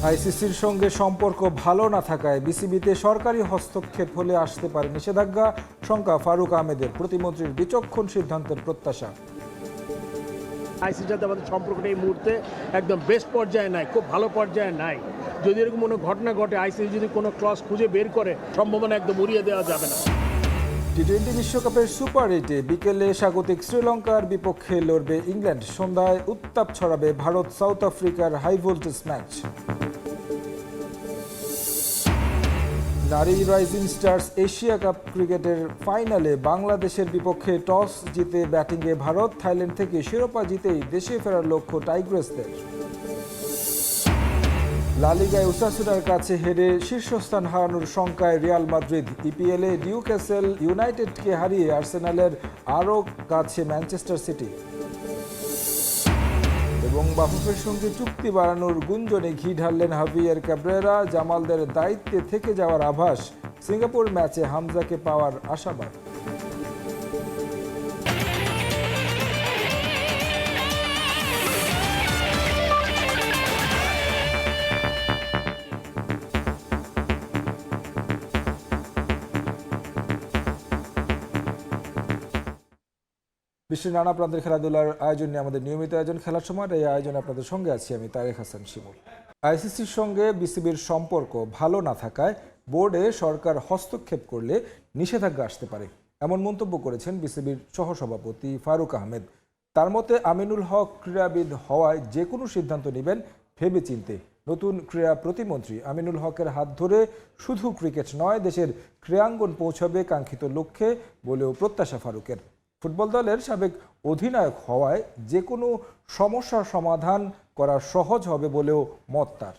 আইসিসির সঙ্গে সম্পর্ক ভালো না থাকায় বিসিবিতে সরকারি হস্তক্ষেপ হলে আসতে পারে নিষেধাজ্ঞা, শঙ্কা ফারুক আহমেদের। প্রতিমন্ত্রীর বিচক্ষণ সিদ্ধান্তের প্রত্যাশা। আইসিসির সাথে আমাদের সম্পর্কটা এই মুহূর্তে একদম বেস্ট পর্যায়ে নাই, খুব ভালো পর্যায়ে নাই। যদি এরকম কোনো ঘটনা ঘটে, আইসিসি যদি কোনো ক্লজ খুঁজে বের করে, সম্ভাবনা একদম উড়িয়ে দেওয়া যাবে না। টি-20 বিশ্বকাপের সুপার 8-এ বিকেলে স্বাগতিক শ্রীলঙ্কার বিপক্ষে লড়বে ইংল্যান্ড। সন্ধ্যায় উত্তাপ ছড়াবে ভারত সাউথ আফ্রিকার হাই ভোল্টেজ ম্যাচ। নারী রাইজিং স্টার্স এশিয়া কাপ ক্রিকেটের ফাইনালে বাংলাদেশের বিপক্ষে টস জিতে ব্যাটিংয়ে ভারত। থাইল্যান্ড থেকে শিরোপা জিতেই দেশে ফেরার লক্ষ্য টাইগ্রেসদের। লা লিগায় ওসাসুনার কাছে হেরে শীর্ষস্থান হারানোর শঙ্কায় রিয়াল মাদ্রিদ। ইপিএলে নিউক্যাসল ইউনাইটেডকে হারিয়ে আর্সেনালের আরও কাছে ম্যানচেস্টার সিটি। এবং বাফুফের সঙ্গে চুক্তি বাড়ানোর গুঞ্জনে ঘি ঢাললেন হাভিয়ের ক্যাব্রেরা। জামালদের দায়িত্বে থেকে যাওয়ার আভাস। সিঙ্গাপুর ম্যাচে হামজাকে পাওয়ার আশাবাদ। বিশ্বের নানা প্রান্তের খেলাধুলার আয়োজন নিয়ে আমাদের নিয়মিত আয়োজন খেলার সময়। এই আয়োজনে আপনাদের সঙ্গে আছি আমি তারেক হাসান শিমুল। আইসিসির সঙ্গে বিসিবির সম্পর্ক ভালো না থাকায় বোর্ডে সরকার হস্তক্ষেপ করলে নিষেধাজ্ঞা আসতে পারে, এমন মন্তব্য করেছেন বিসিবির সহসভাপতি ফারুক আহমেদ। তার মতে আমিনুল হক ক্রীড়াবিদ হওয়ায় যে কোনো সিদ্ধান্ত নেবেন ভেবেচিন্তে। নতুন ক্রীড়া প্রতিমন্ত্রী আমিনুল হকের হাত ধরে শুধু ক্রিকেট নয়, দেশের ক্রীড়াঙ্গন পৌঁছাবে কাঙ্ক্ষিত লক্ষ্যে বলেও প্রত্যাশা ফারুকের। ফুটবল দলের সাবেক অধিনায়ক হওয়ায় যে কোনো সমস্যার সমাধান করা সহজ হবে বলেও মত তার।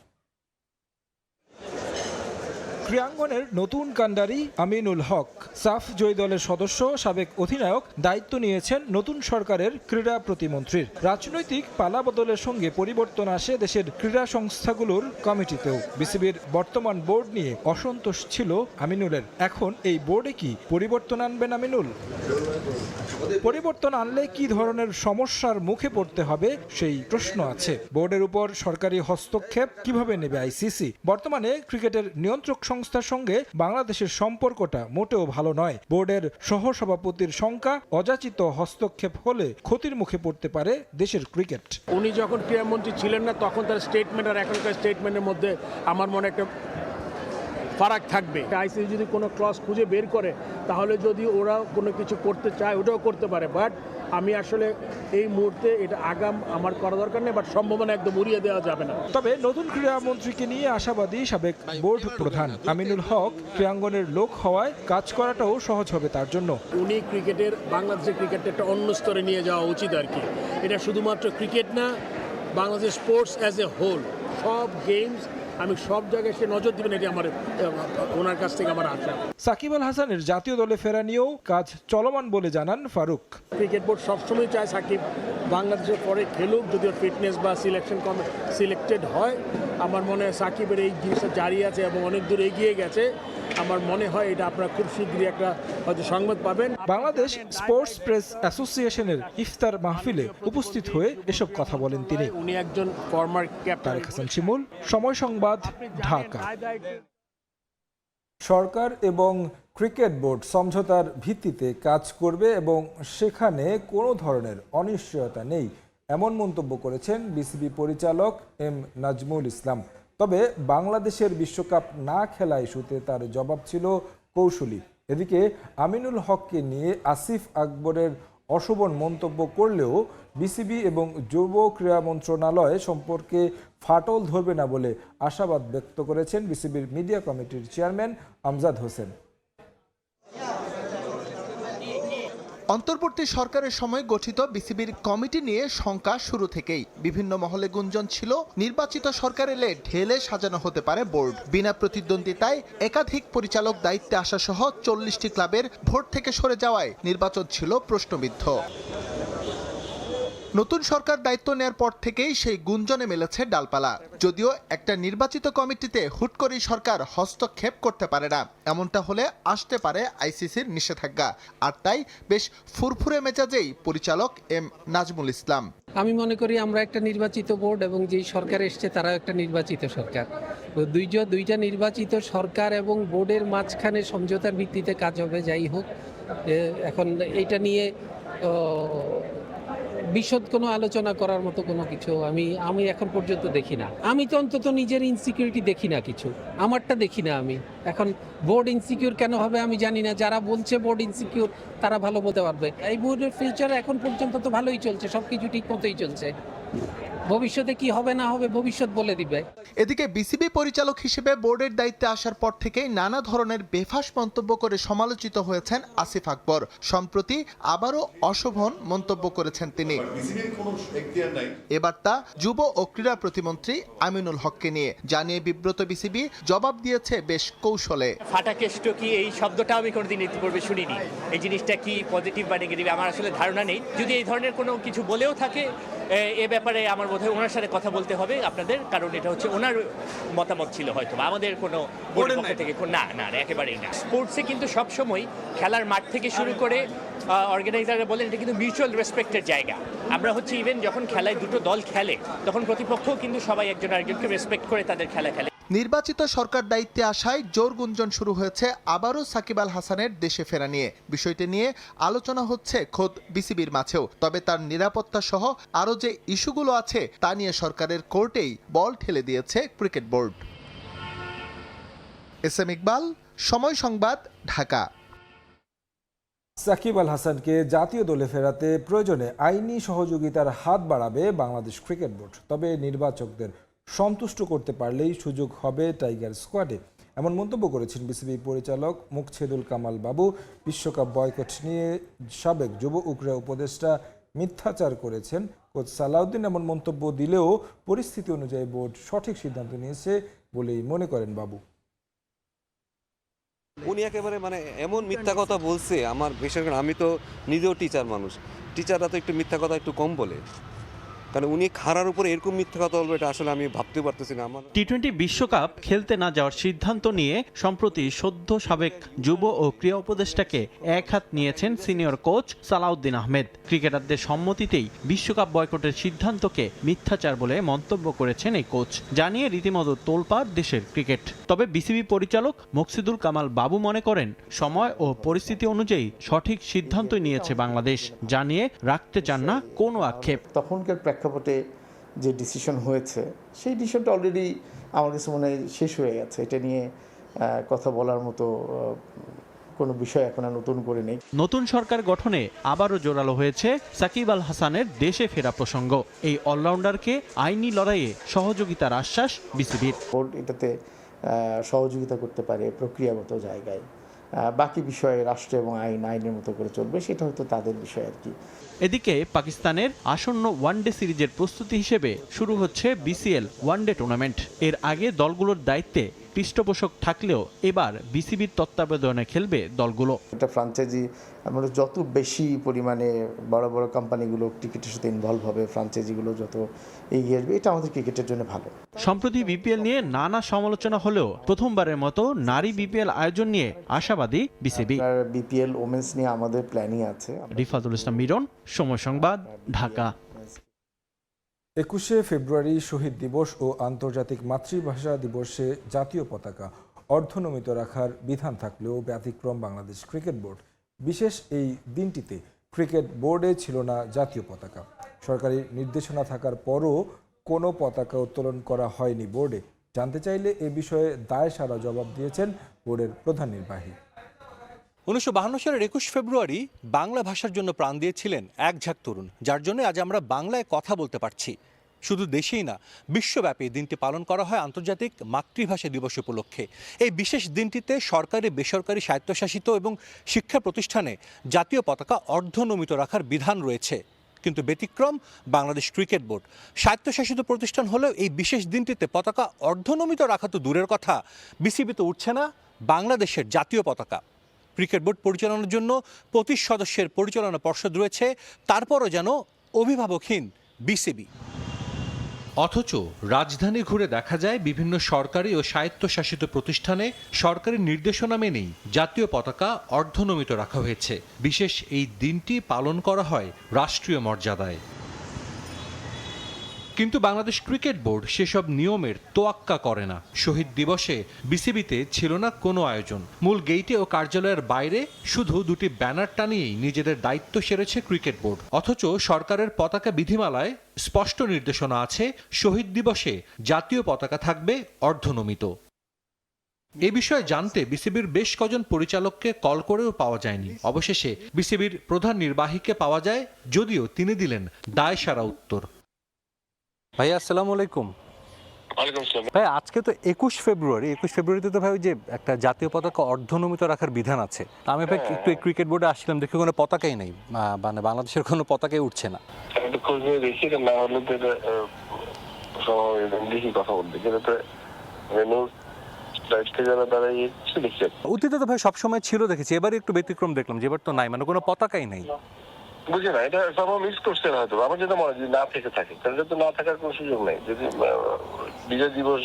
ক্রীড়াঙ্গনের নতুন কান্ডারি আমিনুল হক, সাফ জয়ী দলের সদস্য, সাবেক অধিনায়ক, দায়িত্ব নিয়েছেন নতুন সরকারের ক্রীড়া প্রতিমন্ত্রীর। রাজনৈতিক পালাবদলের সঙ্গে পরিবর্তন আসে দেশের ক্রীড়া সংস্থাগুলোর কমিটিতেও। বিসিবির বর্তমান বোর্ড নিয়ে অসন্তোষ ছিল আমিনুলের। এখন এই বোর্ডে কি পরিবর্তন আনবেন আমিনুল? পরিবর্তন আনলে কি ধরনের সমস্যার মুখে পড়তে হবে সেই প্রশ্ন আছে। বোর্ডের উপর সরকারি হস্তক্ষেপ কিভাবে নেবে আইসিসি? বর্তমানে ক্রিকেটের নিয়ন্ত্রক সংস্থার সঙ্গে বাংলাদেশের সম্পর্কটা মোটেও ভালো নয়। বোর্ডের সহসভাপতির শঙ্কা, অযাচিত হস্তক্ষেপ হলে ক্ষতির মুখে পড়তে পারে দেশের ক্রিকেট। উনি যখন ক্রীড়ামন্ত্রী ছিলেন না, তখন তার স্টেটমেন্ট আর এখনকার স্টেটমেন্টের মধ্যে আমার মনে একটা ফারাক থাকবে। আইসিসি যদি কোনো ক্লজ খুঁজে বের করে, তাহলে যদি ওরা কোনো কিছু করতে চায় ওটাও করতে পারে। বাট আমি আসলে এই মুহূর্তে এটা আগাম আমার করা দরকার নেই, বাট সম্ভাবনা একদম উড়িয়ে দেওয়া যাবে না। তবে নতুন ক্রীড়ামন্ত্রীকে নিয়ে আশাবাদী সাবেক বোর্ড প্রধান আমিনুল হক। ক্রীড়াঙ্গনের লোক হওয়ায় কাজ করাটাও সহজ হবে তার জন্য। উনি ক্রিকেটের, বাংলাদেশের ক্রিকেটটা একটা অন্য স্তরে নিয়ে যাওয়া উচিত আর কি। এটা শুধুমাত্র ক্রিকেট না, Bangladesh sports as a whole, সব গেমস আমি সব জায়গায় সে নজর দিবেন, এটি আমার ওনার কাছ থেকে আমার আশা। সাকিব আল হাসানের জাতীয় দলে ফেরা নিয়েও কাজ চলমান বলে জানান ফারুক। ক্রিকেট বোর্ড সবসময় চায় সাকিব বাংলাদেশের পরে খেলুক, যদি ওর ফিটনেস বা সিলেক্টেড হয়। আমার মনে হয় সাকিবের এই জিনিসটা জারি আছে এবং অনেক দূর এগিয়ে গেছে। আমার মনে হয় এটা আপনারা খুব শীঘ্রই একটা হয়তো সংবাদ পাবেন। বাংলাদেশ স্পোর্টস প্রেস অ্যাসোসিয়েশনের ইফতার মাহফিলে উপস্থিত হয়ে এসব কথা বলেন তিনি। উনি একজন ফরমার ক্যাপ্টেন। তারেক হাসান শিমুল, সময় সংবাদ, ঢাকা। সরকার এবং ক্রিকেট বোর্ড সমঝোতার ভিত্তিতে কাজ করবে এবং সেখানে কোনো ধরনের অনিশ্চয়তা নেই, এমন মন্তব্য করেছেন বিসিবি পরিচালক এম নাজমুল ইসলাম। তবে বাংলাদেশের বিশ্বকাপ না খেলা ইস্যুতে তার জবাব ছিল কৌশলী। এদিকে আমিনুল হককে নিয়ে আসিফ আকবরের অশোভন মন্তব্য করলেও বিসিবি এবং যুব ক্রীড়া মন্ত্রণালয় সম্পর্কে ফাটল ধরবে না বলে আশাবাদ ব্যক্ত করেছেন বিসিবির মিডিয়া কমিটির চেয়ারম্যান আমজাদ হোসেন। অন্তর্বর্তী সরকারের সময় গঠিত বিসিবির কমিটি নিয়ে শঙ্কা শুরু থেকেই। বিভিন্ন মহলে গুঞ্জন ছিল নির্বাচিত সরকার এলে ঢেলে সাজানো হতে পারে বোর্ড। বিনা প্রতিদ্বন্দ্বিতায় একাধিক পরিচালক দায়িত্বে আসা সহ 40টি ক্লাবের ভোট থেকে সরে যাওয়ায় নির্বাচন ছিল প্রশ্নবিদ্ধ। নতুন সরকার দায়িত্ব নেয়ার পর থেকেই সেই গুঞ্জনে মেলেছে ডালপালা। যদিও একটা নির্বাচিত কমিটিতে হুট করেই সরকার হস্তক্ষেপ করতে পারে না, এমনটা হলে আসতে পারে আইসিসির নিষেধাজ্ঞা। আর তাই বেশ ফুরফুরে মেজাজেই পরিচালক এম নাজমুল ইসলাম। আমি মনে করি আমরা একটা নির্বাচিত বোর্ড এবং যেই সরকার এসছে তারাও একটা নির্বাচিত সরকার। তো দুইটা নির্বাচিত সরকার এবং বোর্ডের মাঝখানে সমঝোতার ভিত্তিতে কাজ হবে, যাই হোক। এখন এটা নিয়ে বিশদ কোনো আলোচনা করার মতো কোনো কিছু আমি এখন পর্যন্ত দেখি না। আমি তো অন্তত নিজের ইনসিকিউরিটি দেখি না, কিছু আমারটা দেখি না। আমি এখন বোর্ড ইনসিকিউর কেন হবে আমি জানি না। যারা বলছে বোর্ড ইনসিকিউর তারা ভালো বলতে পারবে। এই বোর্ডের ফিউচার এখন পর্যন্ত তো ভালোই চলছে, সব কিছু ঠিক মতোই চলছে। ভবিষ্যতে কি হবে না হবে ভবিষ্যৎ বলে দিবে। এদিকে বিসিবি পরিচালক হিসেবে বোর্ডের দায়িত্বে আসার পর থেকেই নানা ধরনের বেফাঁস মন্তব্য করে সমালোচিত হয়েছেন আসিফ আকবর। সম্প্রতি আবারও অশোভন মন্তব্য করেছেন তিনি। এবার তা যুব ও ক্রীড়া প্রতিমন্ত্রী আমিনুল হককে নিয়ে। জানিয়ে বিব্রত বিসিবি জবাব দিয়েছে বেশ কৌশলে। ফাটাকেষ্ট কি এই শব্দটা আমি কোনোদিন ইতিপূর্বে শুনিনি। এই জিনিসটা কি পজিটিভ বা নেগেটিভ আমার আসলে ধারণা নেই। যদি এই ধরনের কোনো কিছু বলেও থাকে এ ব্যাপারে আমার বোধহয় ওনার সাথে কথা বলতে হবে আপনাদের, কারণ এটা হচ্ছে ওনার মতামত ছিল, হয়তো আমাদের কোনো বোর্ডের পক্ষ থেকে না না একেবারেই না। স্পোর্টসে কিন্তু সবসময় খেলার মাঠ থেকে শুরু করে অর্গানাইজাররা বলেন এটা কিন্তু মিউচুয়াল রেসপেক্টের জায়গা। আমরা হচ্ছে ইভেন যখন খেলায় দুটো দল খেলে তখন প্রতিপক্ষও কিন্তু সবাই একজন আরেকজনকে রেসপেক্ট করে তাদের খেলা খেলে। নির্বাচিত সরকার দায়িত্বে আসায় জোর গুঞ্জন শুরু হয়েছে আবারও সাকিব আল হাসানের দেশে ফেরা নিয়ে। বিষয়টি নিয়ে আলোচনা হচ্ছে খোদ বিসিবির মাঝেও। তবে তার নিরাপত্তা সহ আরও যে ইস্যুগুলো আছে তা নিয়ে সরকারের কোর্টেই বল ঠেলে দিয়েছে cricket board. S M Iqbal, সময় সংবাদ, ঢাকা। সাকিব আল হাসানকে জাতীয় দলে ফেরাতে প্রয়োজনে আইনি সহযোগিতার হাত বাড়াবে বাংলাদেশ ক্রিকেট বোর্ড। তবে নির্বাচকদের সন্তুষ্ট করতে পারলেই সুযোগ হবে টাইগার স্কোয়াডে, এমন মন্তব্য করেছেন বিসিবি পরিচালক মুকছেদুল কামাল বাবু। বিশ্বকাপ বয়কট নিয়ে সাবেক যুব ও ক্রীড়া উপদেষ্টা মিথ্যাচার করেছেন কোচ সালাউদ্দিন, এমন মন্তব্য দিলেও পরিস্থিতি অনুযায়ী বোর্ড সঠিক সিদ্ধান্ত নিয়েছে বলেই মনে করেন বাবু। উনি একেবারে এমন মিথ্যা কথা বলছে, আমার বিশেষ করে আমি তো নিজেও টিচার মানুষ, টিচাররা তো একটু মিথ্যা কথা একটু কম বলে, কারণ উনি খারার উপরে এরকম মিথ্যা কথা বলবে এটা আসলে আমি ভাবতে পারতেছি না। আমার টি-20 বিশ্বকাপ খেলতে না যাওয়ার সিদ্ধান্ত নিয়ে সম্প্রতি সদ্য সাবেক যুব ও ক্রীড়া উপদেষ্টাকে এক হাত নিয়েছেন সিনিয়র কোচ সালাউদ্দিন আহমেদ। ক্রিকেটারদের সম্মতিতেই বিশ্বকাপ বয়কটের সিদ্ধান্তকে মিথ্যাচার বলে মন্তব্য করেছেন এই কোচ, জানিয়ে রীতিমতো তোলপাড় দেশের ক্রিকেট। তবে বিসিবি পরিচালক মুকছেদুল কামাল বাবু মনে করেন সময় ও পরিস্থিতি অনুযায়ী সঠিক সিদ্ধান্তই নিয়েছে বাংলাদেশ, জানিয়ে রাখতে চান না কোনো আক্ষেপ। তখনকার প্রেক্ষাপটে যে ডিসিশন হয়েছে সেই ডিসিশনটা অলরেডি আমার কাছে মনে হয় শেষ হয়ে গেছে। এটা নিয়ে কথা বলার মতো কোনো বিষয় এখন আর নতুন করে নেই। নতুন সরকার গঠনে আবারও জোরালো হয়েছে সাকিব আল হাসানের দেশে ফেরা প্রসঙ্গ। এই অলরাউন্ডারকে আইনি লড়াইয়ে সহযোগিতার আশ্বাস বিসিবির। বোর্ড এটাতে সহযোগিতা করতে পারে প্রক্রিয়াগত জায়গায়, বাকি বিষয়ে রাষ্ট্র এবং আইনের মতো করে চলবে, সেটা হয়তো তাদের বিষয় আর কি। এদিকে পাকিস্তানের আসন্ন ওয়ানডে সিরিজের প্রস্তুতি হিসেবে শুরু হচ্ছে বিসিএল ওয়ানডে টুর্নামেন্ট। এর আগে দলগুলোর দায়িত্বে পৃষ্ঠপোষক থাকলেও এবার বিসিবির তত্ত্বাবধানে খেলবে দলগুলো। এটা ফ্রাঞ্চাইজি আমরা যত বেশি পরিমাণে বড় বড় কোম্পানিগুলো ক্রিকেটের সাথে ইনভলভ হবে, ফ্রাঞ্চাইজিগুলো যত এগিয়ে আসবে, এটা আমাদের ক্রিকেটের জন্য ভালো। সম্প্রতি বিপিএল নিয়ে নানা সমালোচনা হলেও প্রথমবারের মতো নারী বিপিএল আয়োজন নিয়ে আশাবাদী বিসিবি। বিপিএল ওমেন্স নিয়ে আমাদের প্ল্যানিং আছে। রিফাতুল ইসলাম মিরন, সময় সংবাদ, ঢাকা। 21শে ফেব্রুয়ারি শহীদ দিবস ও আন্তর্জাতিক মাতৃভাষা দিবসে জাতীয় পতাকা অর্ধনমিত রাখার বিধান থাকলেও ব্যতিক্রম বাংলাদেশ ক্রিকেট বোর্ড। বিশেষ এই দিনটিতে ক্রিকেট বোর্ডে ছিল না জাতীয় পতাকা। সরকারি নির্দেশনা থাকার পরও কোনো পতাকা উত্তোলন করা হয়নি বোর্ডে। জানতে চাইলে এ বিষয়ে দায় সারা জবাব দিয়েছেন বোর্ডের প্রধান নির্বাহী। 1952 সালের 21 ফেব্রুয়ারি বাংলা ভাষার জন্য প্রাণ দিয়েছিলেন এক ঝাঁক তরুণ, যার জন্য আজ আমরা বাংলায় কথা বলতে পারছি। শুধু দেশেই না, বিশ্বব্যাপী দিনটি পালন করা হয় আন্তর্জাতিক মাতৃভাষা দিবস উপলক্ষে। এই বিশেষ দিনটিতে সরকারি, বেসরকারি, স্বায়ত্তশাসিত এবং শিক্ষা প্রতিষ্ঠানে জাতীয় পতাকা অর্ধনমিত রাখার বিধান রয়েছে। কিন্তু ব্যতিক্রম বাংলাদেশ ক্রিকেট বোর্ড। স্বায়ত্তশাসিত প্রতিষ্ঠান হলেও এই বিশেষ দিনটিতে পতাকা অর্ধনমিত রাখা তো দূরের কথা, বিসিবিতে উঠছে না বাংলাদেশের জাতীয় পতাকা। ক্রিকেট বোর্ড পরিচালনার জন্য 25 সদস্যের পরিচালনা পর্ষদ রয়েছে, তারপরও যেন অভিভাবকহীন বিসিবি। অথচ রাজধানী ঘুরে দেখা যায় বিভিন্ন সরকারি ও স্বায়ত্তশাসিত প্রতিষ্ঠানে সরকারি নির্দেশনা মেনেই জাতীয় পতাকা অর্ধনমিত রাখা হয়েছে। বিশেষ এই দিনটি পালন করা হয় রাষ্ট্রীয় মর্যাদায়। কিন্তু বাংলাদেশ ক্রিকেট বোর্ড সেসব নিয়মের তোয়াক্কা করে না। শহীদ দিবসে বিসিবিতে ছিল না কোনো আয়োজন। মূল গেইটে ও কার্যালয়ের বাইরে শুধু দুটি ব্যানার টানিয়েই নিজেদের দায়িত্ব সেরেছে ক্রিকেট বোর্ড। অথচ সরকারের পতাকা বিধিমালায় স্পষ্ট নির্দেশনা আছে, শহীদ দিবসে জাতীয় পতাকা থাকবে অর্ধনমিত। এ বিষয়ে জানতে বিসিবির বেশ কজন পরিচালককে কল করেও পাওয়া যায়নি। অবশেষে বিসিবির প্রধান নির্বাহীকে পাওয়া যায়, যদিও তিনি দিলেন দায়সারা উত্তর। ভাইয়া আসসালামু আলাইকুম। ভাই আজকে তো 21 ফেব্রুয়ারিতে তো ভাই ওই যে একটা জাতীয় পতাকা অর্ধনমিত রাখার বিধান আছে। আমি ভাই একটু ক্রিকেট বোর্ডে আসছিলাম, দেখি কোনো পতাকাই নেই, মানে বাংলাদেশের কোনো পতাকাই উঠছে না। অতীতে তো ভাই সবসময় ছিল দেখেছি, এবারে একটু ব্যতিক্রম দেখলাম যে এবার তো নাই, মানে কোনো পতাকাই নাই। বুঝে না, এটা সব মিস করছেন হয়তো। আমার যেটা মনে হয় যদি না থেকে থাকে তাহলে তো না থাকার কোনো সুযোগ নেই। যদি বিজয় দিবস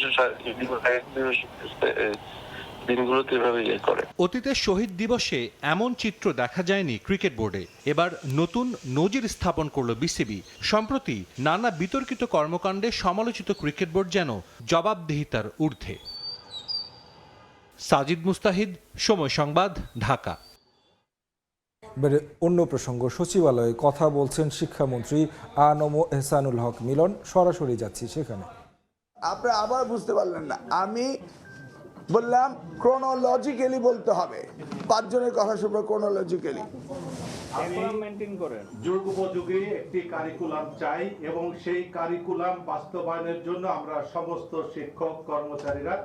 দিনগুলোতে এভাবে ইয়ে করে। অতীতে শহীদ দিবসে এমন চিত্র দেখা যায়নি ক্রিকেট বোর্ডে। এবার নতুন নজির স্থাপন করলো বিসিবি। সম্প্রতি নানা বিতর্কিত কর্মকাণ্ডে সমালোচিত ক্রিকেট বোর্ড যেন জবাবদিহিতার ঊর্ধ্বে। সাজিদ মুস্তাহিদ, সময় সংবাদ, ঢাকা। এবারে অন্য প্রসঙ্গ, সচিবালয়ে কথা বলছেন শিক্ষামন্ত্রী আ.ন.ম এহসানুল হক মিলন। সরাসরি যাচ্ছি সেখানে। আপনারা আবার বুঝতে পারলেন না, আমি বললাম ক্রোনোলজিক্যালি বলতে হবে। 5 জনের কথা শুনবো ক্রোনোলজিক্যালি। যুগ উপযোগী একটি কারিকুলাম চাই এবং সেই কারিকুলাম বাস্তবায়নের জন্য আমরা সমস্ত শিক্ষক কর্মচারীরা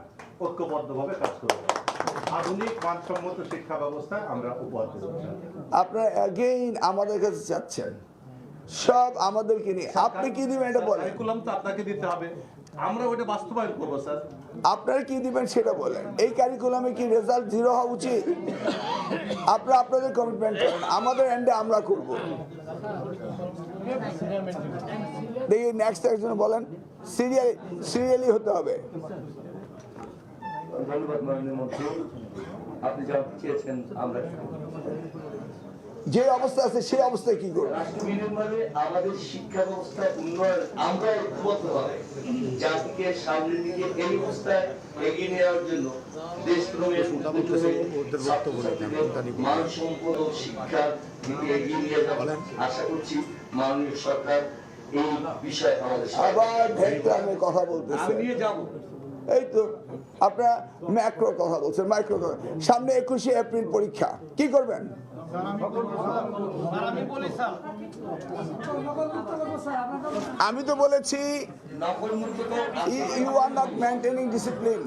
ঐক্যবদ্ধভাবে কাজ করব। আধুনিক মানসম্মত শিক্ষা ব্যবস্থা আমরা উপহার দেব। আপনারা অ্যাগেইন আমাদের কাছে চাচ্ছেন সব আমাদেরকে নিয়ে। আপনি কি দিবেন এটা বলেন। কারিকুলাম তো আপনাকে দিতে হবে, আমরা ওটা বাস্তবায়ন করব স্যার। আপনারা কি দিবেন সেটা বলেন। এই কারিকুলামে কি রেজাল্ট 0 হওয়া উচিত? আপনারা আপনাদের কমিটমেন্ট করেন, আমাদের এন্ডে আমরা করব। দেখি নেক্সট একজন বলেন। সিরিয়ালি হতে হবে। ধন্যবাদ মাননীয় মন্ত্রী, আপনি যা চেয়েছেন আমরা যে অবস্থা আছে সেই অবস্থায় কি করব। রাষ্ট্রবিহীনভাবে আমাদের শিক্ষা ব্যবস্থা উন্নয়ন আমরা ঐক্যবদ্ধভাবে জাতিকে সামনের দিকে এই অবস্থায় এগিয়ে নেওয়ার জন্য দেশপ্রেমের মানব সম্পদ ও শিক্ষার দিকে এগিয়ে নিয়ে যাবেন। আশা করছি মাননীয় সরকার এই বিষয়ে আমাদের আবার ভেক্টরে কথা বলতেছে। নিয়ে যাব। এই তো আপনারা ম্যাক্রো কথা বলছেন, মাইক্রো কথা। সামনে 21শে এপ্রিল পরীক্ষা, কি করবেন? আমি তো বলেছি you are not maintaining discipline.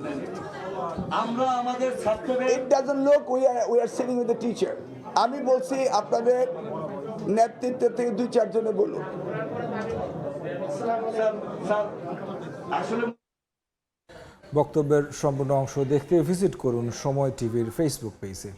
আমরা আমাদের ছাত্রদের it doesn't look we are sitting with the teacher. আমি বলছি আপনাদের নেতৃত্ব থেকে 2-4 জনে বলুন। আসলে বক্তব্যের সম্পূর্ণ অংশ দেখতে ভিজিট করুন সময় টিভির ফেসবুক পেজে।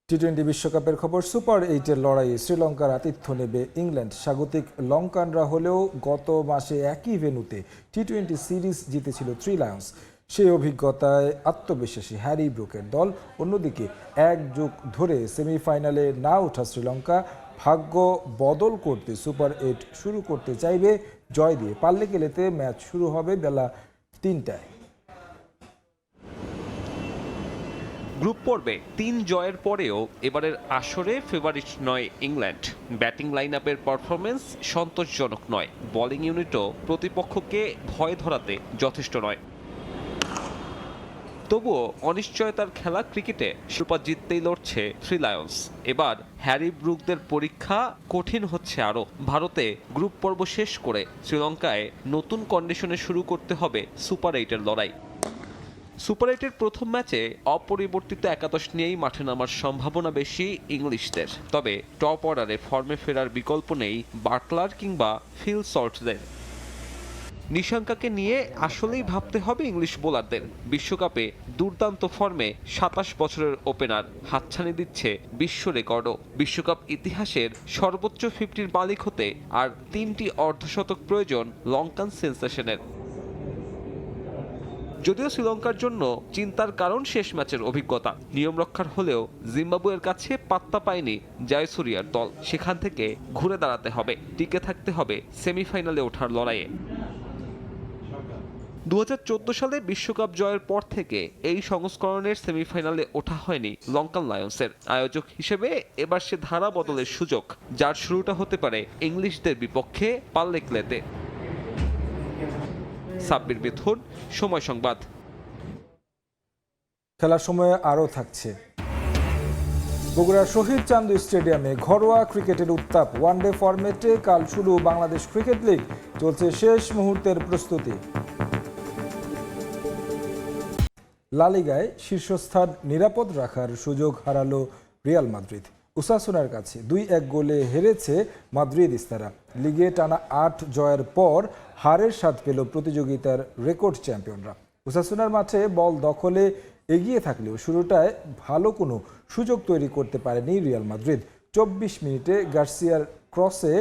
টি-20 বিশ্বকাপের খবর। সুপার 8-এর লড়াইয়ে শ্রীলঙ্কার আতিথ্য নেবে ইংল্যান্ড। স্বাগতিক লঙ্কানরা হলেও গত মাসে একই ভেন্যুতে টি-20 সিরিজ জিতেছিল 3 লায়ন্স। সেই অভিজ্ঞতায় আত্মবিশ্বাসী হ্যারি ব্রুকের দল। অন্যদিকে 1 যুগ ধরে সেমিফাইনালে না ওঠা শ্রীলঙ্কা ভাগ্য বদল করতে সুপার 8 শুরু করতে চাইবে জয় দিয়ে। পারলে গেলেতে ম্যাচ শুরু হবে বেলা 3টায়। গ্রুপ পর্বে 3 জয়ের পরেও এবারের আসরে ফেভারিট নয় ইংল্যান্ড। ব্যাটিং লাইন আপের পারফরমেন্স সন্তোষজনক নয়, বোলিং ইউনিটও প্রতিপক্ষকে ভয় ধরাতে যথেষ্ট নয়। তবুও অনিশ্চয়তার খেলা ক্রিকেটে শিরোপা জিততেই লড়ছে 3 লায়ন্স। এবার হ্যারি ব্রুকদের পরীক্ষা কঠিন হচ্ছে আরও। ভারতে গ্রুপ পর্ব শেষ করে শ্রীলঙ্কায় নতুন কন্ডিশনে শুরু করতে হবে সুপার 8-এর লড়াই। সুপার 8-এর প্রথম ম্যাচে অপরিবর্তিত একাদশ নিয়েই মাঠে নামার সম্ভাবনা বেশি ইংলিশদের। তবে টপ অর্ডারে ফর্মে ফেরার বিকল্প নেই বাটলার কিংবা ফিল সল্টদের। নিশাঙ্কাকে নিয়ে আসলেই ভাবতে হবে ইংলিশ বোলারদের। বিশ্বকাপে দুর্দান্ত ফর্মে 27 বছরের ওপেনার হাতছানি দিচ্ছে বিশ্ব রেকর্ডও। বিশ্বকাপ ইতিহাসের সর্বোচ্চ 50-র মালিক হতে আর 3টি অর্ধশতক প্রয়োজন লঙ্কান সেন্সেশনের। যদিও শ্রীলঙ্কার জন্য চিন্তার কারণ শেষ ম্যাচের অভিজ্ঞতা। নিয়ম রক্ষার হলেও জিম্বাবুয়ের কাছে পাত্তা পায়নি জয়সুরিয়ার দল। সেখান থেকে ঘুরে দাঁড়াতে হবে, টিকে থাকতে হবে সেমিফাইনালে ওঠার লড়াইয়ে। 2014 সালে বিশ্বকাপ জয়ের পর থেকে এই সংস্করণের সেমিফাইনালে ওঠা হয়নি লঙ্কান লায়ন্সের। আয়োজক হিসেবে এবার সে ধারা বদলের সুযোগ, যার শুরুটা হতে পারে ইংলিশদের বিপক্ষে পাল্লেকলেতে। সাব্বির মিথুন, সময় সংবাদ। খেলার সময়ে আরও থাকছে। বগুড়ার শহীদ চান্দু স্টেডিয়ামে ঘরোয়া ক্রিকেটের উত্তাপ। ওয়ানডে ফরম্যাটে কাল শুরু বাংলাদেশ ক্রিকেট লিগ, চলছে শেষ মুহূর্তের প্রস্তুতি। লা লিগায় শীর্ষস্থান নিরাপদ রাখার সুযোগ হারালো রিয়াল মাদ্রিদ। ওসাসুনার কাছে 2-1 গোলে হেরেছে মাদ্রিদিস্তারা। লিগে টানা 8 জয়ের পর হারের স্বাদ পেল প্রতিযোগিতার রেকর্ড চ্যাম্পিয়নরা। ওসাসুনার মাঠে বল দখলে এগিয়ে থাকলেও শুরুটায় ভালো কোনো সুযোগ তৈরি করতে পারেনি রিয়াল মাদ্রিদ। 24 মিনিটে গার্সিয়ার ক্রসে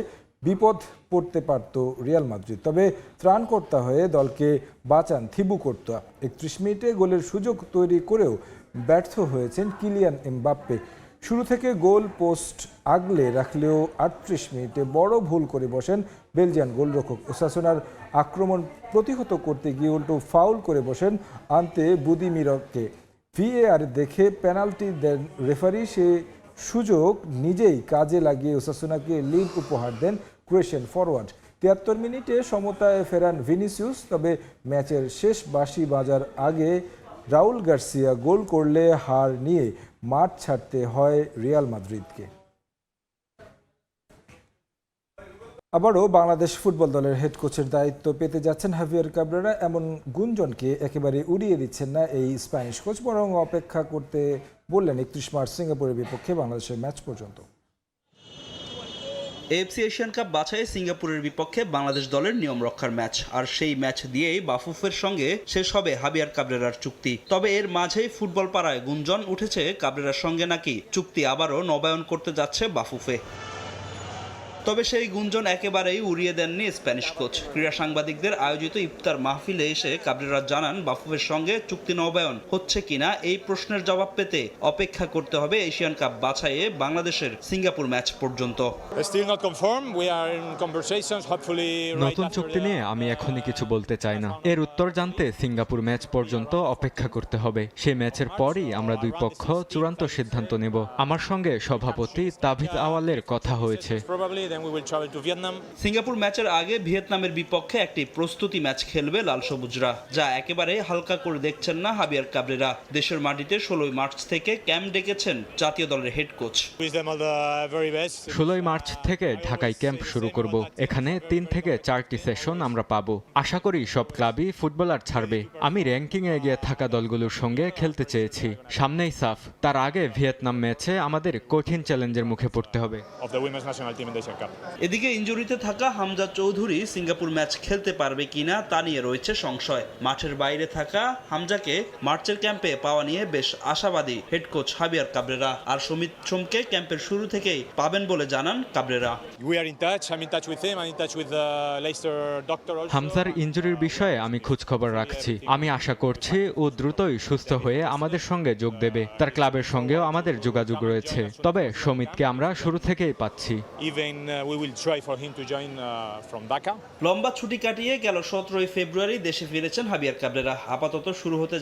বিপদ পড়তে পারত রিয়াল মাদ্রিদ, তবে ত্রাণকর্তা হয়ে দলকে বাঁচান থিবু কোর্তোয়া। 31 মিনিটে গোলের সুযোগ তৈরি করেও ব্যর্থ হয়েছেন কিলিয়ান এমবাপ্পে। শুরু থেকে গোল পোস্ট আগলে রাখলেও 38 মিনিটে বড় ভুল করে বসেন বেলজিয়ান গোলরক্ষক। ওসাসুনার আক্রমণ প্রতিহত করতে গিয়ে উল্টো ফাউল করে বসেন আন্তে বুদিমিরকে। ভিএআর দেখে পেনাল্টি দেন রেফারি। সে সুযোগ নিজেই কাজে লাগিয়ে ওসাসুনাকে লিড উপহার দেন ক্রোয়েশিয়ান ফরওয়ার্ড। 73 মিনিটে সমতায় ফেরান ভিনিসিয়াস, তবে ম্যাচের শেষ বাঁশি বাজার আগে রাউল গার্সিয়া গোল করলে হার নিয়ে মাঠ ছাড়তে হয় রিয়াল মাদ্রিদকে। আবারও বাংলাদেশ ফুটবল দলের হেড কোচের দায়িত্ব পেতে যাচ্ছেন হাভিয়ার কাবরেরা। এমন গুঞ্জনকে একেবারে উড়িয়ে দিচ্ছেন না এই স্প্যানিশ কোচ, বরং অপেক্ষা করতে বললেন 31 মার্চ সিঙ্গাপুরের বিপক্ষে বাংলাদেশের ম্যাচ পর্যন্ত। এএফসি এশিয়ান কাপ বাছাই সিঙ্গাপুরের বিপক্ষে বাংলাদেশ দলের নিয়ম রক্ষার ম্যাচ, আর সেই ম্যাচ দিয়েই বাফুফের সঙ্গে শেষ হবে হাবিয়ার কাবরেরার চুক্তি। তবে এর মাঝেই ফুটবল পাড়ায় গুঞ্জন উঠেছে কাবরেরার সঙ্গে নাকি চুক্তি আবারও নবায়ন করতে যাচ্ছে বাফুফে। তবে সেই গুঞ্জন একেবারেই উড়িয়ে দেননি স্প্যানিশ কোচ। ক্রীড়া সাংবাদিকদের আয়োজিত ইফতার মাহফিলে এসে কাবরেরা জানান, বাফুফের সঙ্গে চুক্তি নবায়ন হচ্ছে কিনা এই প্রশ্নের জবাব পেতে অপেক্ষা করতে হবে এশিয়ান কাপ বাছাইয়ে বাংলাদেশের সিঙ্গাপুর ম্যাচ পর্যন্ত। নতুন চুক্তি নিয়ে আমি এখনই কিছু বলতে চাই না। এর উত্তর জানতে সিঙ্গাপুর ম্যাচ পর্যন্ত অপেক্ষা করতে হবে। সেই ম্যাচের পরই আমরা দুই পক্ষ চূড়ান্ত সিদ্ধান্ত নেব। আমার সঙ্গে সভাপতি তাভিদ আওয়ালের কথা হয়েছে। সিঙ্গাপুর ম্যাচের আগে ভিয়েতনামের বিপক্ষে একটি প্রস্তুতি ম্যাচ খেলবে লাল সবুজরা, যা একেবারে হালকা করে দেখছেন না হাবিয়ার কাবরেরা। দেশের মাটিতে 16 মার্চ থেকে ক্যাম্প ডেকেছেন জাতীয় দলের হেড কোচ। 16 মার্চ থেকে ঢাকায় ক্যাম্প শুরু করব। এখানে 3 থেকে 4টি সেশন আমরা পাবো। আশা করি সব ক্লাবই ফুটবলার ছাড়বে। আমি র্যাঙ্কিংয়ে এগিয়ে থাকা দলগুলোর সঙ্গে খেলতে চেয়েছি। সামনেই সাফ, তার আগে ভিয়েতনাম ম্যাচে আমাদের কঠিন চ্যালেঞ্জের মুখে পড়তে হবে। এদিকে ইনজুরিতে থাকা হামজা চৌধুরী সিঙ্গাপুর ম্যাচ খেলতে পারবে কিনা তা নিয়ে রয়েছে সংশয়। মাঠের বাইরে থাকা হামজাকে মার্চের ক্যাম্পে পাওয়া নিয়ে বেশ আশাবাদী হেড কোচ হাবিয়ার কাবরেরা। আর সমিত সোমকে ক্যাম্পের শুরু থেকেই পাবেন বলে জানান কাবরেরা। হামজার ইনজুরির বিষয়ে আমি খোঁজখবর রাখছি। আমি আশা করছি ও দ্রুতই সুস্থ হয়ে আমাদের সঙ্গে যোগ দেবে। তার ক্লাবের সঙ্গেও আমাদের যোগাযোগ রয়েছে, তবে সমিতকে আমরা শুরু থেকেই পাচ্ছি। লম্বা ছুটি কাটিয়ে গেল 17 ফেব্রুয়ারি দেশে ফিরেছেন হাবিয়ার কাবরেরা। আপাতত শুরু হতে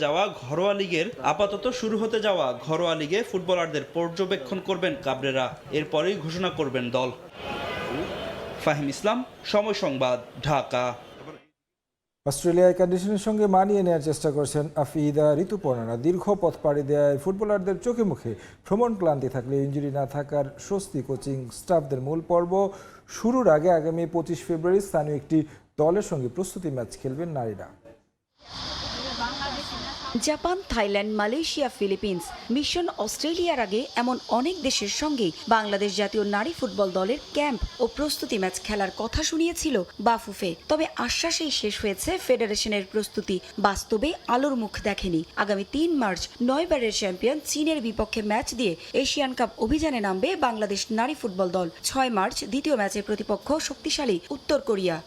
যাওয়া ঘরোয়া লিগে ফুটবলারদের পর্যবেক্ষণ করবেন কাবরেরা। এরপরেই ঘোষণা করবেন দল। ফাহিম ইসলাম, সময় সংবাদ, ঢাকা। অস্ট্রেলিয়ায় কন্ডিশনের সঙ্গে মানিয়ে নেওয়ার চেষ্টা করছেন আফিদা ঋতুপর্ণা। দীর্ঘ পথ পাড়ি দেওয়ায় ফুটবলারদের চোখে মুখে ভ্রমণ ক্লান্তি থাকলে ইনজুরি না থাকার স্বস্তি কোচিং স্টাফদের। মূল পর্ব শুরুর আগে আগামী 25 ফেব্রুয়ারি স্থানীয় একটি দলের সঙ্গে প্রস্তুতি ম্যাচ খেলবেন নারীরা। Japan, Thailand, Malaysia, Philippines, mission অস্ট্রেলিয়ার আগে এমন অনেক দেশের সঙ্গেই বাংলাদেশ জাতীয় নারী ফুটবল দলের ক্যাম্প ও প্রস্তুতি ম্যাচ খেলার কথা শুনিয়েছিল বাফুফে। তবে আশ্বাসেই শেষ হয়েছে ফেডারেশনের প্রস্তুতি। বাস্তবে আলোর মুখ দেখেনি। আগামী 3 মার্চ 9 বারের চ্যাম্পিয়ন চীনের বিপক্ষে ম্যাচ দিয়ে এশিয়ান কাপ অভিযানে নামবে বাংলাদেশ নারী ফুটবল দল। 6 মার্চ দ্বিতীয় ম্যাচের প্রতিপক্ষ শক্তিশালী উত্তর কোরিয়া।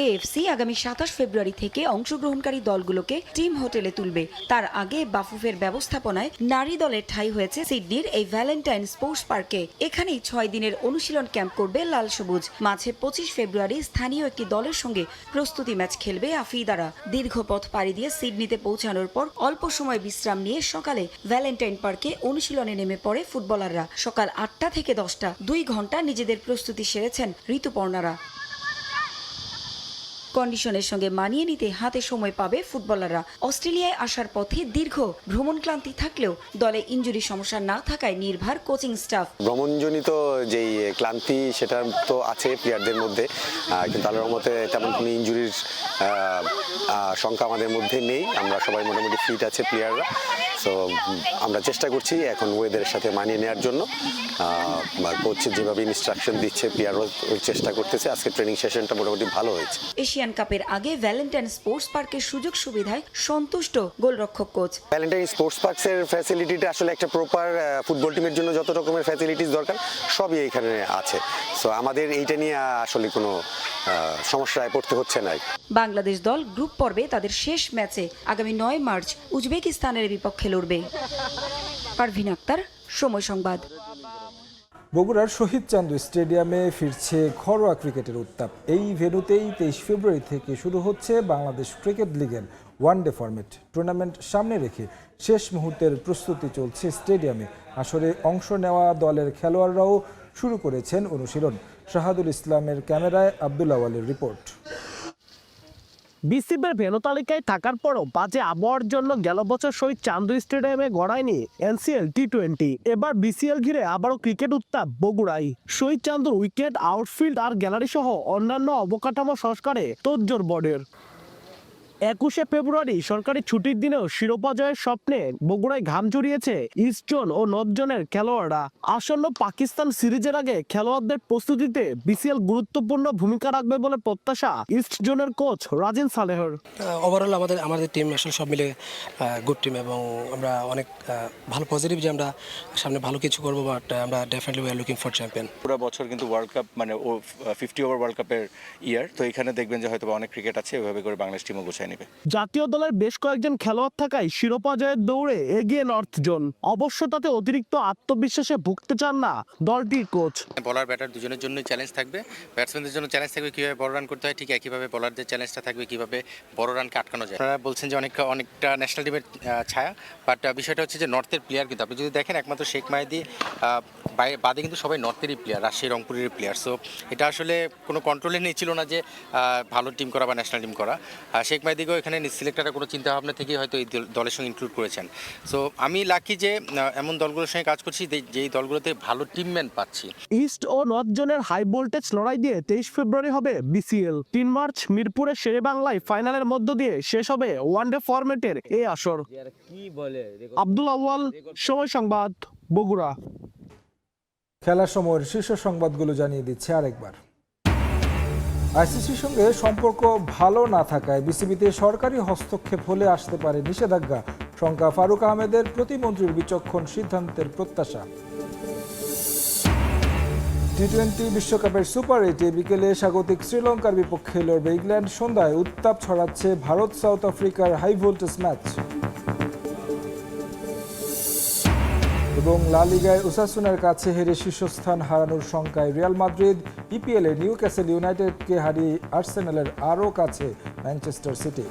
এএফসি আগামী 27 ফেব্রুয়ারি থেকে অংশগ্রহণকারী দলগুলোকে টিম হোটেলে তুলবে। তার আগে বাফুফের ব্যবস্থাপনায় নারী দলের ঠাঁই হয়েছে সিডনির এই ভ্যালেন্টাইন স্পোর্টস পার্কে। এখানেই 6 দিনের অনুশীলন ক্যাম্প করবে লাল সবুজ। মাঝে 25 ফেব্রুয়ারি স্থানীয় একটি দলের সঙ্গে প্রস্তুতি ম্যাচ খেলবে আফিদারা। দীর্ঘ পথ পাড়ি দিয়ে সিডনিতে পৌঁছানোর পর অল্প সময় বিশ্রাম নিয়ে সকালে ভ্যালেন্টাইন পার্কে অনুশীলনে নেমে পড়ে ফুটবলাররা। সকাল 8টা থেকে 10টা 2 ঘন্টা নিজেদের প্রস্তুতি সেরেছেন ঋতুপর্ণারা। কন্ডিশনের সঙ্গে মানিয়ে নিতে হাতে সময় পাবে ফুটবলাররা। অস্ট্রেলিয়ায় আসার পথে দীর্ঘ ভ্রমণ ক্লান্তি থাকলেও দলে ইনজুরি সমস্যা না থাকায় নির্ভর কোচিং স্টাফ। ভ্রমণজনিত যেই ক্লান্তি সেটা তো আছে প্লেয়ারদের মধ্যে, কিন্তু আল্লাহর রহমতে তেমন কোনো ইনজুরির সংখ্যা আমাদের মধ্যে নেই। আমরা সবাই মোটামুটি ফিট আছে প্লেয়াররা। সো আমরা চেষ্টা করছি এখন ওয়েদারের সাথে মানিয়ে নেওয়ার জন্য। কোচ যেভাবে ইনস্ট্রাকশন দিচ্ছে প্লেয়ারও চেষ্টা করতেছে। আজকে ট্রেনিং সেশনটা মোটামুটি ভালো হয়েছে। এশিয়ান কাপের আগে ভ্যালেন্টাইন স্পোর্টস পার্কের সুযোগ সুবিধায় সন্তুষ্ট গোলরক্ষক কোচ। ভ্যালেন্টাইন স্পোর্টস পার্কসের ফ্যাসিলিটিটা আসলে একটা প্রপার ফুটবল টিমের জন্য যত রকমের ফ্যাসিলিটিস দরকার সবই এখানে আছে। সো আমাদের এইটা নিয়ে আসলে কোনো সমস্যায় পড়তে হচ্ছে না। বাংলাদেশ দল গ্রুপ পর্বে তাদের শেষ ম্যাচে আগামী 9 মার্চ উজবেকিস্তানের বিপক্ষে লড়বে। পারভিন আক্তার, সময় সংবাদ। বগুড়ার শহীদ চান্দু স্টেডিয়ামে ফিরছে ঘরোয়া ক্রিকেটের উত্তাপ। এই ভেন্যুতেই 23 ফেব্রুয়ারি থেকে শুরু হচ্ছে বাংলাদেশ ক্রিকেট লিগের ওয়ানডে ফরম্যাট। টুর্নামেন্ট সামনে রেখে শেষ মুহূর্তের প্রস্তুতি চলছে স্টেডিয়ামে। আসরে অংশ নেওয়া দলের খেলোয়াড়রাও শুরু করেছেন অনুশীলন। শাহাদুল ইসলামের ক্যামেরায় আব্দুল আওয়ালের রিপোর্ট। বিসিবির ভেন্যু তালিকায় থাকার পরও বাজে আবহাওয়ার জন্য গেল বছর শহীদ চান্দু স্টেডিয়ামে গড়ায়নি এনসিএল টি20। এবার বিসিএল ঘিরে আবারও ক্রিকেট উত্তাপ বগুড়ায়। শহীদ চান্দুর উইকেট, আউটফিল্ড আর গ্যালারি সহ অন্যান্য অবকাঠামো সংস্কারে তোড়জোড় বোর্ডের। 21শে ফেব্রুয়ারি সরকারি ছুটির দিনেও শিরোপা জয়ের স্বপ্নে বগুড়ায় ঘাম জড়িয়েছে ইস্ট জোন ও নর্থ জোনের খেলোয়াড়রা। আসন্ন পাকিস্তান সিরিজের আগে খেলোয়াড়দের প্রস্তুতিতে বিসিএল গুরুত্বপূর্ণ ভূমিকা রাখবে বলে প্রত্যাশা ইস্ট জোনের কোচ রাজিন সালেহর। ওভারঅল আমাদের টিম আসলে সব মিলে গুড টিম এবং আমরা অনেক ভালো পজিটিভ যে আমরা সামনে ভালো কিছু করবো। বাট আমরা definitely we are looking for champion. পুরো বছর কিন্তু ওয়ার্ল্ড কাপ মানে 50 ওভার ওয়ার্ল্ড কাপের ইয়ার, তো এখানে দেখবেন যে হয়তো অনেক ক্রিকেট আছে, ওইভাবে করে বাংলাদেশ টিমও গোছায় নেবে। জাতীয় দলের বেশ কয়েকজন খেলোয়াড় থাকায় শিরোপা জয়ের দৌড়ে এগিয়ে নর্থ জোন। অবশ্য তাতে অতিরিক্ত আত্মবিশ্বাসে ভুগতে চান না দলটির কোচ। বলার ব্যাটার দুজনের জন্য চ্যালেঞ্জ থাকবে, ব্যাটসম্যানদের জন্য চ্যালেঞ্জ থাকবে কিভাবে বড় রান করতে হয়, ঠিক একইভাবে বলারদের চ্যালেঞ্জটা থাকবে কিভাবে বড় রানকে আটকানো যায়। আপনারা বলছেন যে অনেকটা ন্যাশনাল টিমের ছায়া, বাট বিষয়টা হচ্ছে যে নর্থের প্লেয়ার কিন্তু আপনি যদি দেখেন একমাত্র শেখ মাহিদি বাদে কিন্তু সবাই নর্থেরই প্লেয়ার, রাজশাহী রংপুরের প্লেয়ার। সো এটা আসলে কোনো কন্ট্রোলে নেই ছিল না যে ভালো টিম করা বা ন্যাশনাল টিম করা। শেখ মাহিদিকেও এখানে সিলেক্টররা কোনো চিন্তাভাবনা থেকেই হয়তো এই দলের সঙ্গে ইনক্লুড করেছেন। সো আমি লাকি যে এমন দলগুলোর সঙ্গে কাজ করছি যেই দলগুলোতে ভালো টিমম্যান পাচ্ছি। ইস্ট ও নর্থ জোনের হাই ভোল্টেজ লড়াই দিয়ে 23 ফেব্রুয়ারি হবে বিসিএল। 3 মার্চ মিরপুরের শেরে বাংলায় ফাইনালের মধ্য দিয়ে শেষ হবে ওয়ানডে ফরম্যাটের এই আসর। আব্দুল আউয়াল, সময় সংবাদ, বগুড়া। খেলার সময়ের শীর্ষ সংবাদগুলো জানিয়ে দিচ্ছে আরেকবার। আইসিসির সঙ্গে সম্পর্ক ভালো না থাকায় বিসিবিতে সরকারি হস্তক্ষেপ হলে আসতে পারে নিষেধাজ্ঞা। শঙ্কা ফারুক আহমেদের, প্রতিমন্ত্রীর বিচক্ষণ সিদ্ধান্তের প্রত্যাশা। টি20 বিশ্বকাপের সুপার 8-এ বিকেলে স্বাগতিক শ্রীলঙ্কার বিপক্ষে লড়বে ইংল্যান্ড। সন্ধ্যায় উত্তাপ ছড়াচ্ছে ভারত সাউথ আফ্রিকার হাই ভোল্টেজ ম্যাচ। এবং লা লিগায় ওসাসুনার কাছে হেরে শীর্ষস্থান হারানোর শঙ্কায় রিয়াল মাদ্রিদ। ইপিএলে নিউক্যাসল ইউনাইটেডকে হারিয়ে আর্সেনালের আরও কাছে ম্যানচেস্টার সিটি।